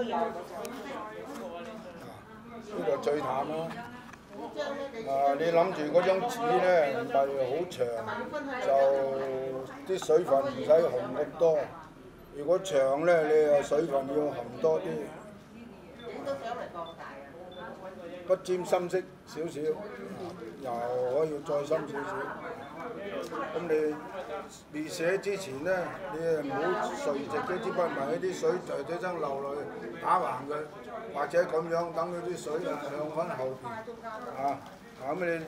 呢度最淡啦。你諗住嗰張紙咧唔係好長，就啲水分唔使紅咁多。如果長咧，你又水分要含多啲。不沾深色少少，又可以再深少少。咁你未寫之前咧，你唔好垂直嗰支筆埋喺啲水就生流落去，打橫佢，或者咁樣等佢啲水向翻後邊。咁你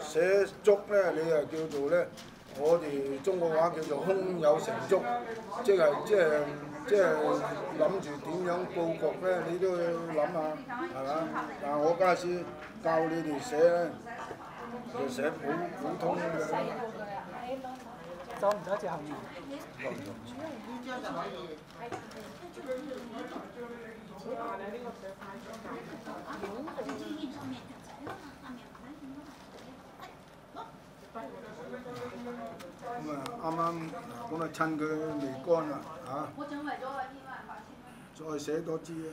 寫竹咧，你又叫做咧，我哋中國話叫做胸有成竹，即係諗住點樣佈局咧，你都要諗下，係嘛？但係我家時教你哋寫咧，就寫普通嘅。走唔走隻後面？呢張就可以。咁啊，啱啱咁啊，趁佢未乾啦，再寫多支啊！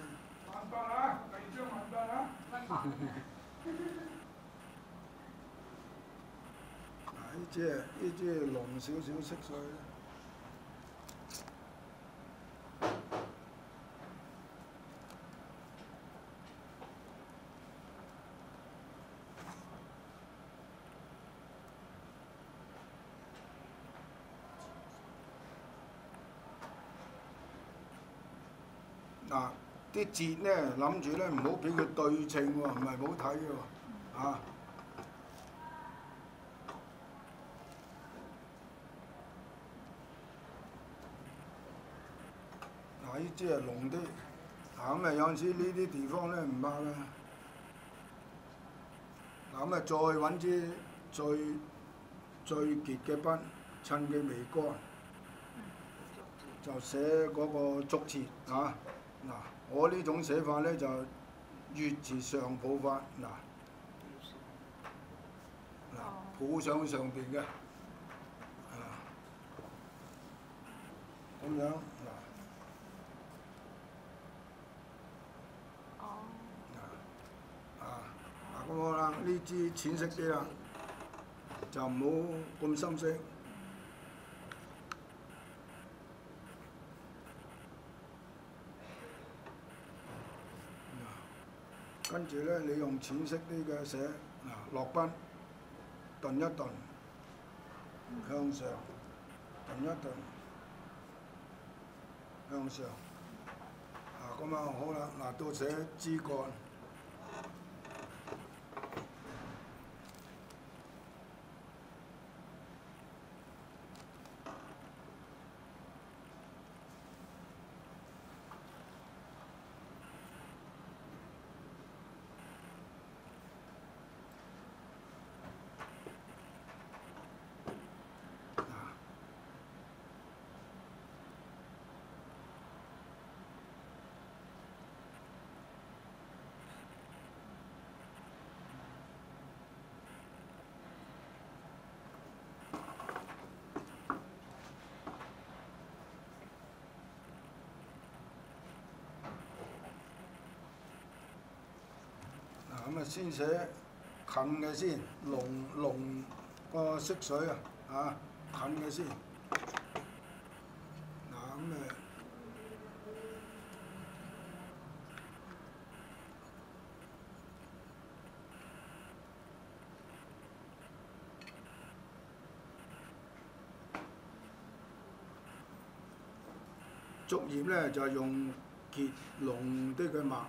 呢支濃少少色水。啲節咧諗住咧唔好俾佢對稱喎，唔係好睇喎，呢支係濃啲，咁有陣時呢啲地方咧唔啱啦。咁再揾支最結嘅筆，趁佢未乾，就寫嗰個竹節我呢種寫法咧就月字上抱法，抱上邊嘅，咁樣咁好啦，呢支淺色啲啦，就唔好咁深色。跟住咧，你用淺色啲嘅寫，落筆，頓一頓，向上，頓一頓，向上。咁好啦，到寫枝幹。咁先寫近嘅先，濃個色水近嘅先。竹葉咧就用結濃啲嘅墨。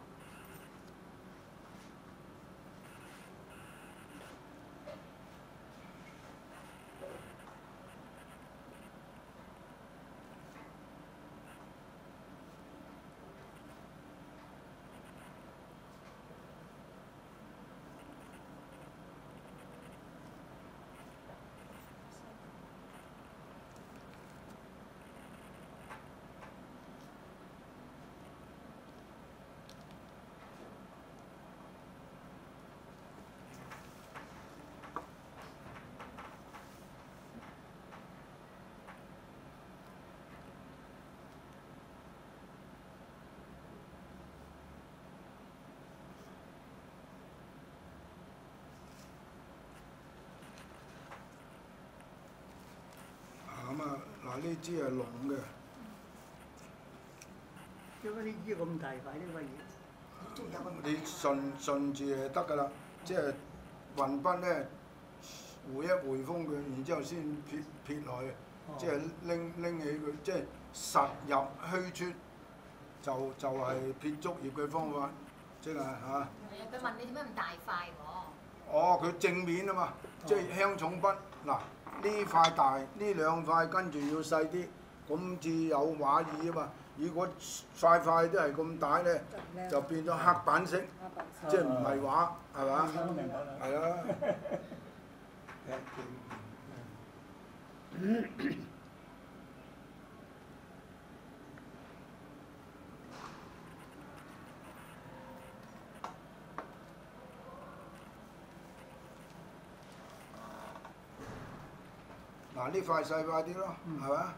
嗱呢支係龍嘅，點解呢支咁大塊呢個嘢？你順住就得㗎啦，即係運筆咧回一回風佢，然之後先撇落去，即係拎起佢，即係實入虛出，就係撇竹葉嘅方法，即係嚇。係啊，佢問你點解咁大塊喎？哦，佢正面啊嘛，即係輕重筆。嗱，呢塊大，呢兩塊跟住要細啲，咁至有畫意啊嘛。如果塊塊都係咁大咧，就變咗黑板色，即係唔係畫，係嘛？係啊。嗱，呢塊細塊啲咯，係嘛？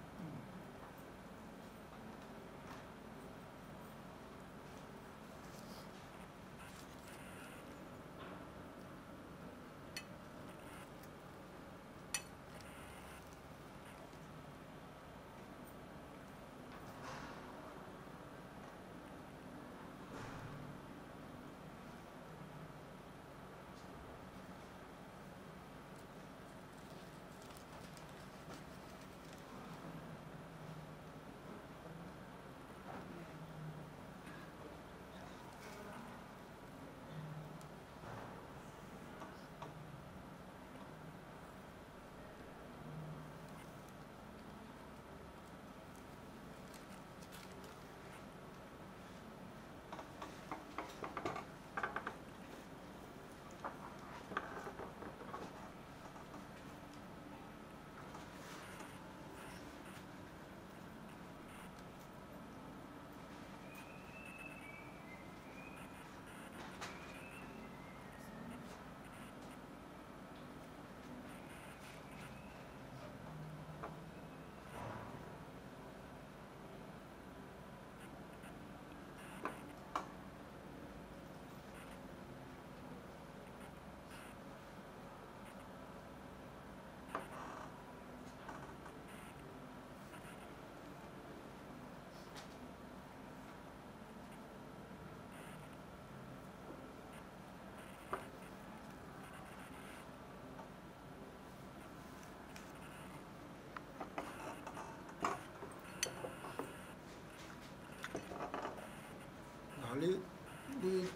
呢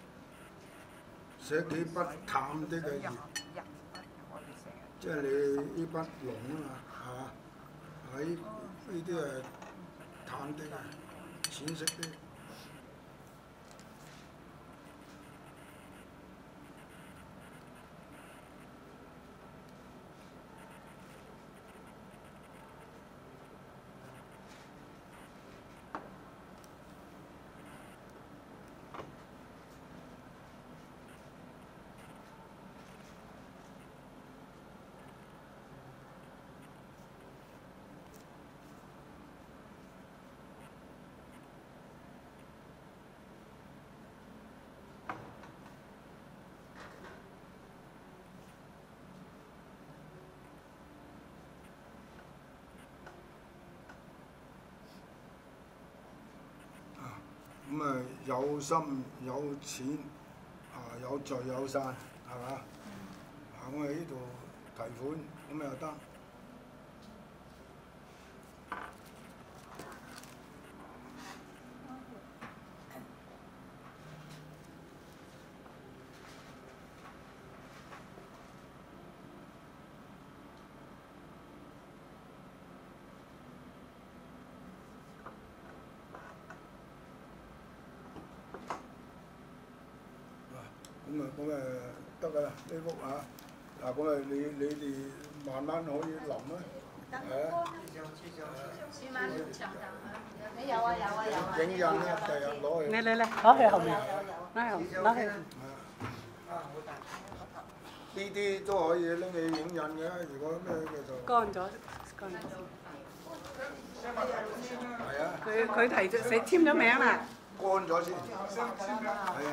寫幾筆淡啲嘅葉，即係你呢筆龍啊嘛，係嘛？喺呢啲係淡啲嘅，淺色啲。咁啊有深有淺，有聚有散，係嘛？咁啊呢度提款咁又得。咁得㗎啦，呢幅嗱咁你哋慢慢可以淋啊，係啊。你有啊有啊有啊。影印咧，第日攞去。嚟，攞去後面，攞去。呢啲都可以拎去影印嘅，如果咩嘅就。乾咗。係啊。佢簽咗名啦。乾咗先。係啊。